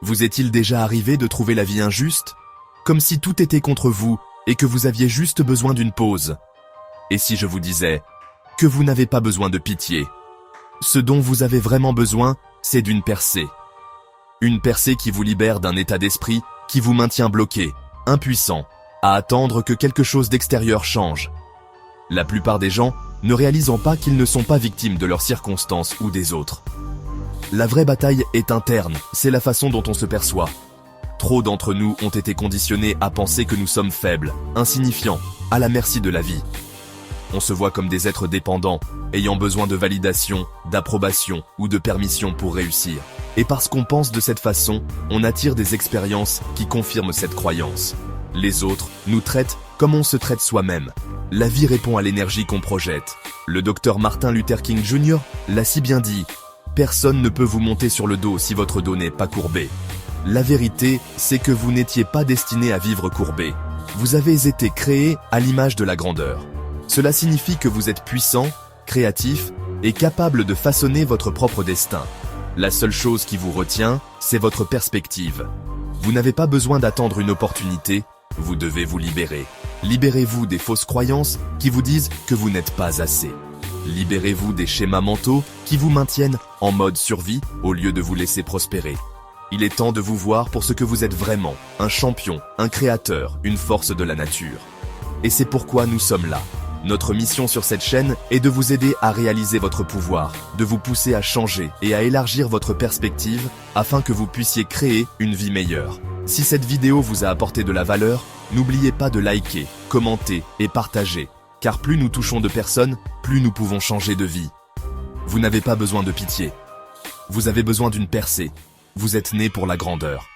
Vous est-il déjà arrivé de trouver la vie injuste? Comme si tout était contre vous et que vous aviez juste besoin d'une pause? Et si je vous disais que vous n'avez pas besoin de pitié? Ce dont vous avez vraiment besoin, c'est d'une percée. Une percée qui vous libère d'un état d'esprit qui vous maintient bloqué, impuissant, à attendre que quelque chose d'extérieur change. La plupart des gens ne réalisant pas qu'ils ne sont pas victimes de leurs circonstances ou des autres. La vraie bataille est interne, c'est la façon dont on se perçoit. Trop d'entre nous ont été conditionnés à penser que nous sommes faibles, insignifiants, à la merci de la vie. On se voit comme des êtres dépendants, ayant besoin de validation, d'approbation ou de permission pour réussir. Et parce qu'on pense de cette façon, on attire des expériences qui confirment cette croyance. Les autres nous traitent comme on se traite soi-même. La vie répond à l'énergie qu'on projette. Le docteur Martin Luther King Jr. l'a si bien dit. Personne ne peut vous monter sur le dos si votre dos n'est pas courbé. La vérité, c'est que vous n'étiez pas destiné à vivre courbé. Vous avez été créé à l'image de la grandeur. Cela signifie que vous êtes puissant, créatif et capable de façonner votre propre destin. La seule chose qui vous retient, c'est votre perspective. Vous n'avez pas besoin d'attendre une opportunité, vous devez vous libérer. Libérez-vous des fausses croyances qui vous disent que vous n'êtes pas assez. Libérez-vous des schémas mentaux qui vous maintiennent en mode survie au lieu de vous laisser prospérer. Il est temps de vous voir pour ce que vous êtes vraiment, un champion, un créateur, une force de la nature. Et c'est pourquoi nous sommes là. Notre mission sur cette chaîne est de vous aider à réaliser votre pouvoir, de vous pousser à changer et à élargir votre perspective afin que vous puissiez créer une vie meilleure. Si cette vidéo vous a apporté de la valeur, n'oubliez pas de liker, commenter et partager, car plus nous touchons de personnes, plus nous pouvons changer de vie. Vous n'avez pas besoin de pitié. Vous avez besoin d'une percée. Vous êtes né pour la grandeur.